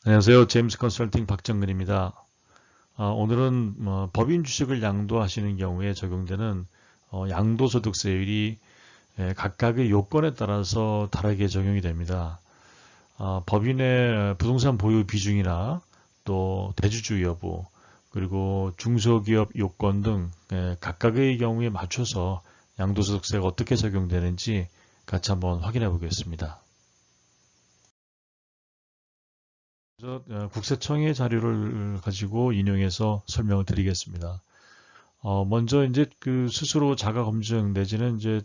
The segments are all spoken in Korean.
안녕하세요. 제임스 컨설팅 박정근입니다. 오늘은 법인 주식을 양도하시는 경우에 적용되는 양도소득세율이 각각의 요건에 따라서 다르게 적용이 됩니다. 법인의 부동산 보유 비중이나 또 대주주 여부, 그리고 중소기업 요건 등 각각의 경우에 맞춰서 양도소득세가 어떻게 적용되는지 같이 한번 확인해 보겠습니다. 국세청의 자료를 가지고 인용해서 설명을 드리겠습니다. 먼저 이제 그 스스로 자가 검증 내지는 이제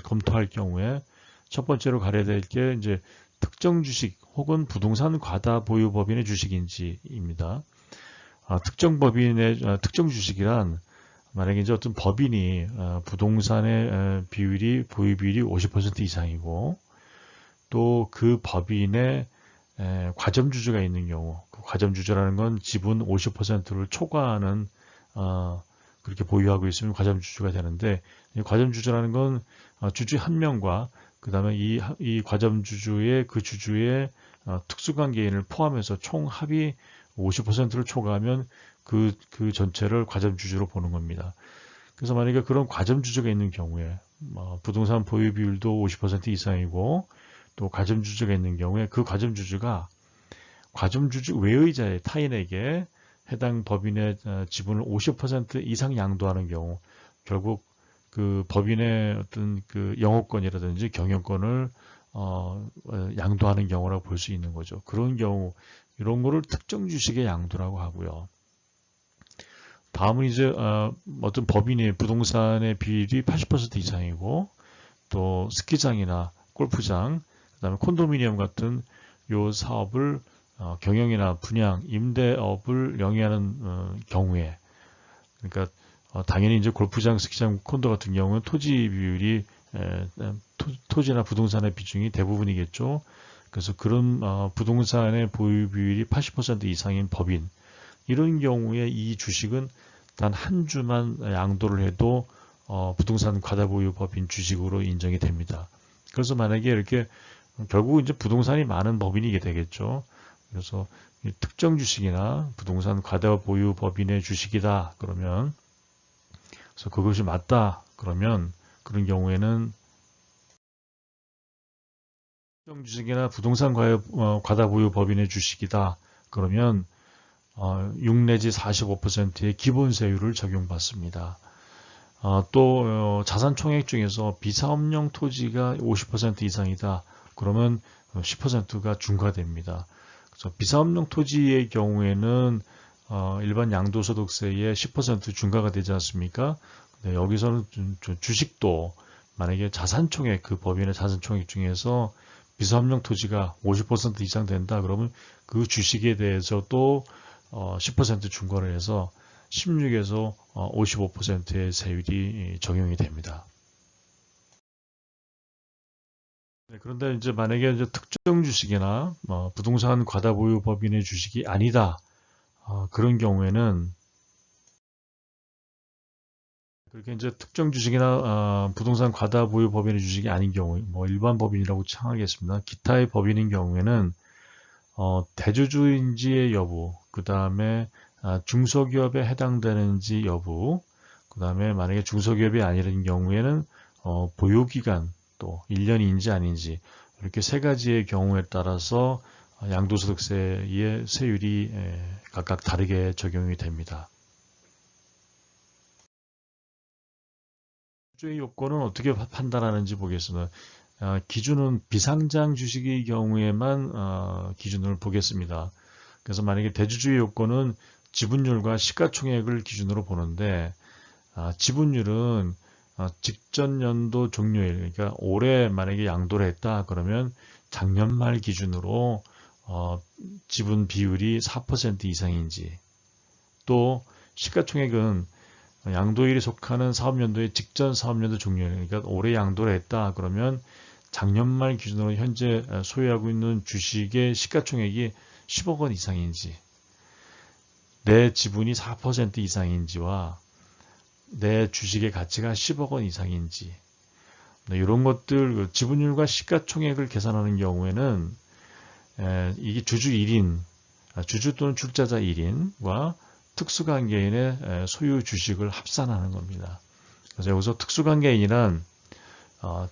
검토할 경우에 첫 번째로 가려야 될 게 이제 특정 주식 혹은 부동산 과다 보유 법인의 주식인지입니다. 특정 주식이란 만약에 이제 어떤 법인이 부동산의 비율이 보유 비율이 50% 이상이고 또 그 법인의 과점주주가 있는 경우, 그 과점주주라는 건 지분 50%를 초과하는 그렇게 보유하고 있으면 과점주주가 되는데, 이 과점주주라는 건 주주 한 명과 그 다음에 이 과점주주의 그 주주의 특수관계인을 포함해서 총 합이 50%를 초과하면 그 전체를 과점주주로 보는 겁니다. 그래서 만약에 그런 과점주주가 있는 경우에 부동산 보유 비율도 50% 이상이고 또 과점주주가 있는 경우에 그 과점주주가 과점주주 외의 자의 타인에게 해당 법인의 지분을 50% 이상 양도하는 경우 결국 그 법인의 어떤 그 영업권이라든지 경영권을 양도하는 경우라고 볼 수 있는 거죠. 그런 경우 이런 거를 특정 주식의 양도라고 하고요. 다음은 이제 어떤 법인이 부동산의 비율이 80% 이상이고 또 스키장이나 골프장 그다음에 콘도미니엄 같은 요 사업을 경영이나 분양, 임대업을 영위하는 경우에 그러니까 당연히 이제 골프장, 스키장, 콘도 같은 경우는 토지 비율이 토지나 부동산의 비중이 대부분이겠죠. 그래서 그런 부동산의 보유 비율이 80% 이상인 법인 이런 경우에 이 주식은 단 한 주만 양도를 해도 부동산 과다보유 법인 주식으로 인정이 됩니다. 그래서 만약에 이렇게 결국 이제 부동산이 많은 법인이게 되겠죠. 그래서 특정 주식이나 부동산 과다 보유 법인의 주식이다 그러면 그래서 그것이 맞다 그러면 그런 경우에는 특정 주식이나 부동산 과다 보유 법인의 주식이다 그러면 6 내지 45%의 기본세율을 적용받습니다. 또 자산 총액 중에서 비사업용 토지가 50% 이상이다. 그러면 10%가 중과됩니다. 그래서 비사업용 토지의 경우에는 일반 양도소득세의 10% 중과가 되지 않습니까? 근데 여기서는 주식도 만약에 자산총액 그 법인의 자산총액 중에서 비사업용 토지가 50% 이상 된다. 그러면 그 주식에 대해서 또 10% 중과를 해서 16에서 55%의 세율이 적용이 됩니다. 네, 그런데 이제 만약에 이제 특정 주식이나 부동산 과다보유 법인의 주식이 아니다. 그런 경우에는 그렇게 이제 특정 주식이나 부동산 과다보유 법인의 주식이 아닌 경우, 뭐 일반 법인이라고 창하겠습니다. 기타의 법인인 경우에는 대주주인지의 여부, 그 다음에 중소기업에 해당되는지 여부, 그 다음에 만약에 중소기업이 아니라는 경우에는 보유기간 또 1년인지 아닌지 이렇게 세 가지의 경우에 따라서 양도소득세의 세율이 각각 다르게 적용이 됩니다. 주의 요건은 어떻게 판단하는지 보겠습니다. 기준은 비상장 주식의 경우에만 기준을 보겠습니다. 그래서 만약에 대주주의 요건은 지분율과 시가총액을 기준으로 보는데 지분율은 직전 연도 종료일, 그러니까 올해 만약에 양도를 했다 그러면 작년 말 기준으로 지분 비율이 4% 이상인지 또 시가총액은 양도일이 속하는 사업연도의 직전 사업연도 종료일, 그러니까 올해 양도를 했다 그러면 작년 말 기준으로 현재 소유하고 있는 주식의 시가총액이 10억 원 이상인지 내 지분이 4% 이상인지와 내 주식의 가치가 10억 원 이상인지 이런 것들 지분율과 시가총액을 계산하는 경우에는 이게 주주 1인 주주 또는 출자자 1인과 특수관계인의 소유 주식을 합산하는 겁니다. 그래서 여기서 특수관계인이란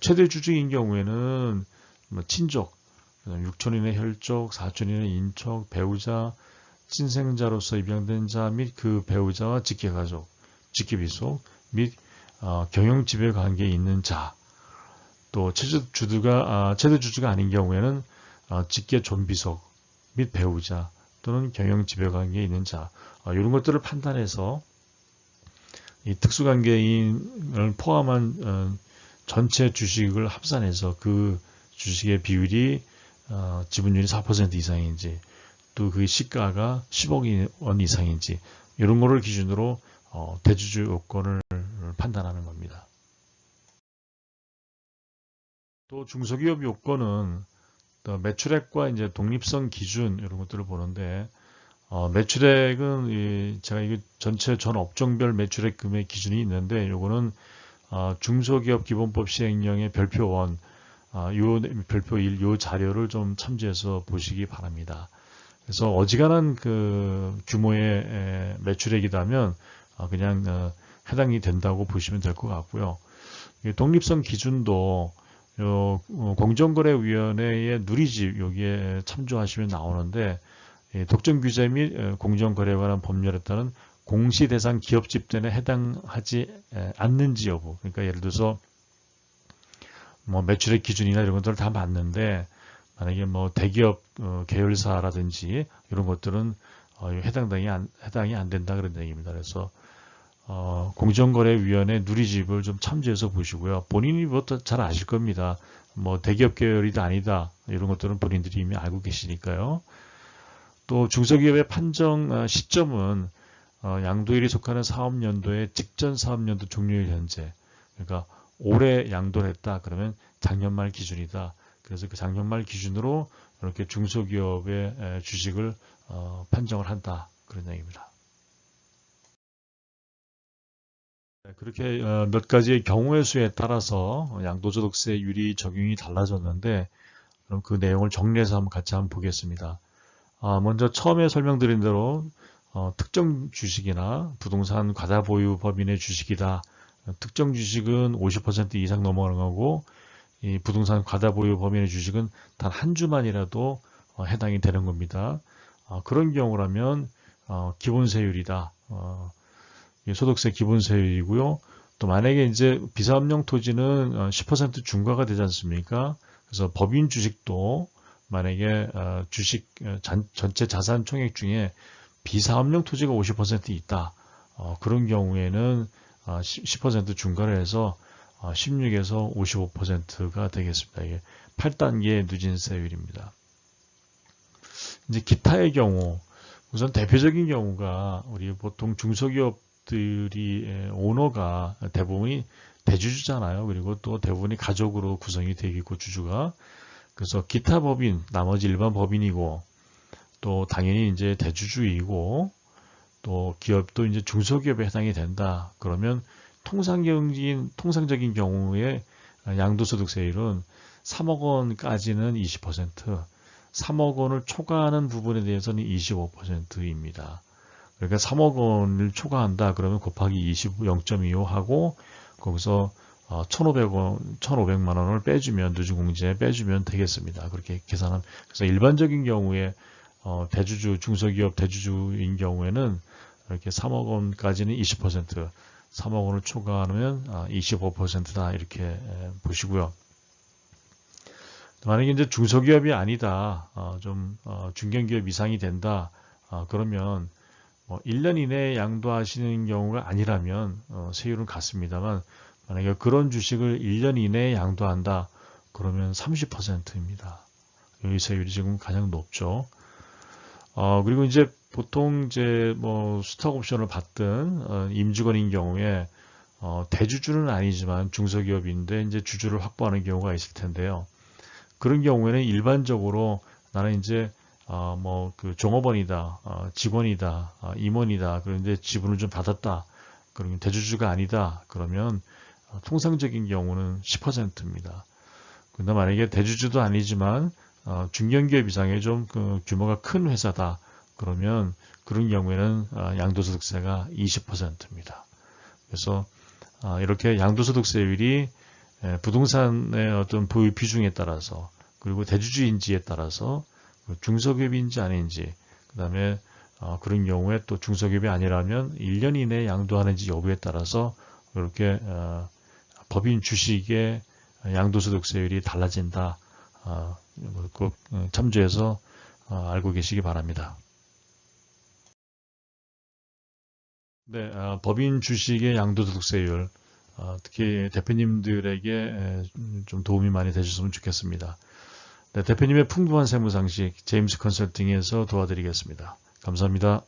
최대 주주인 경우에는 친족, 육촌인의 혈족, 사촌인의 인척, 배우자, 친생자로서 입양된 자 및 그 배우자와 직계가족, 직계비속 및 경영지배 관계에 있는 자, 또 최대 주주가 아닌 경우에는 직계 존비속 및 배우자 또는 경영지배 관계에 있는 자, 이런 것들을 판단해서 이 특수관계인을 포함한 전체 주식을 합산해서 그 주식의 비율이 지분율이 4% 이상인지 또 그 시가가 10억 원 이상인지 이런 거를 기준으로 대주주 요건을 판단하는 겁니다. 또 중소기업 요건은 매출액과 이제 독립성 기준 이런 것들을 보는데 매출액은 제가 이게 전체 전 업종별 매출액 금액 기준이 있는데 요거는 중소기업 기본법 시행령의 별표 1, 요 별표 1, 요 자료를 좀 참조해서 보시기 바랍니다. 그래서 어지간한 그 규모의 매출액이라면 그냥 해당이 된다고 보시면 될 것 같고요. 독립성 기준도 공정거래위원회의 누리집 여기에 참조하시면 나오는데 독점규제 및 공정거래에 관한 법률에 따른 공시대상 기업 집단에 해당하지 않는지 여부. 그러니까 예를 들어서 뭐 매출액 기준이나 이런 것들을 다 맞는데 만약에 뭐 대기업 계열사라든지 이런 것들은 해당이 안 된다 그런 얘기입니다. 그래서 공정거래위원회 누리집을 좀 참조해서 보시고요. 본인이 뭐 잘 아실 겁니다. 뭐 대기업 계열이다 아니다 이런 것들은 본인들이 이미 알고 계시니까요. 또 중소기업의 판정 시점은 양도일이 속하는 사업연도의 직전 사업연도 종료일 현재. 그러니까 올해 양도를 했다 그러면 작년 말 기준이다. 그래서 그 작년 말 기준으로 이렇게 중소기업의 주식을 판정을 한다 그런 얘기입니다. 그렇게 몇 가지의 경우의 수에 따라서 양도소득세율이 적용이 달라졌는데 그럼 그 내용을 정리해서 같이 한번 보겠습니다. 먼저 처음에 설명드린 대로 특정 주식이나 부동산 과다보유 법인의 주식이다. 특정 주식은 50% 이상 넘어가는 거고 이 부동산 과다보유 법인의 주식은 단 한 주만이라도 해당이 되는 겁니다. 그런 경우라면 기본세율이다. 소득세 기본세율이고요. 또 만약에 이제 비사업용 토지는 10% 중과가 되지 않습니까? 그래서 법인 주식도 만약에 주식 전체 자산 총액 중에 비사업용 토지가 50% 있다. 그런 경우에는 10% 중과를 해서 16에서 55%가 되겠습니다. 이게 8단계 누진세율입니다. 이제 기타의 경우, 우선 대표적인 경우가 우리 보통 중소기업들이 오너가 대부분이 대주주잖아요. 그리고 또 대부분이 가족으로 구성이 되어 있고 주주가. 그래서 기타 법인, 나머지 일반 법인이고 또 당연히 이제 대주주이고 또 기업도 이제 중소기업에 해당이 된다. 그러면 통상적인 경우에 양도소득세율은 3억 원까지는 20%, 3억 원을 초과하는 부분에 대해서는 25%입니다. 그러니까 3억 원을 초과한다. 그러면 곱하기 0.25 하고 거기서 1,500만 원을 빼주면 누진공제에 빼주면 되겠습니다. 그렇게 계산하면 그래서 일반적인 경우에 대주주 중소기업 대주주인 경우에는 이렇게 3억 원까지는 20%, 3억 원을 초과하면 25%다 이렇게 보시고요. 만약에 이제 중소기업이 아니다, 중견기업 이상이 된다, 그러면 1년 이내에 양도하시는 경우가 아니라면 세율은 같습니다만 만약에 그런 주식을 1년 이내에 양도한다, 그러면 30%입니다. 이 세율이 지금 가장 높죠. 그리고 이제 보통 이제 뭐 스톡 옵션을 받든 임직원인 경우에 대주주는 아니지만 중소기업인데 이제 주주를 확보하는 경우가 있을 텐데요. 그런 경우에는 일반적으로 나는 이제 뭐 그 종업원이다, 직원이다, 임원이다. 그런데 지분을 좀 받았다. 그러면 대주주가 아니다. 그러면 통상적인 경우는 10%입니다. 근데 만약에 대주주도 아니지만 중견기업 이상의 좀 그 규모가 큰 회사다. 그러면 그런 경우에는 양도소득세가 20%입니다. 그래서 이렇게 양도소득세율이 부동산의 어떤 보유 비중에 따라서, 그리고 대주주인지에 따라서, 중소기업인지 아닌지, 그 다음에 그런 경우에 또 중소기업이 아니라면 1년 이내에 양도하는지 여부에 따라서 이렇게 법인 주식의 양도소득세율이 달라진다. 꼭 참조해서 알고 계시기 바랍니다. 네, 법인 주식의 양도소득세율, 특히 대표님들에게 좀 도움이 많이 되셨으면 좋겠습니다. 네, 대표님의 풍부한 세무상식 제임스 컨설팅에서 도와드리겠습니다. 감사합니다.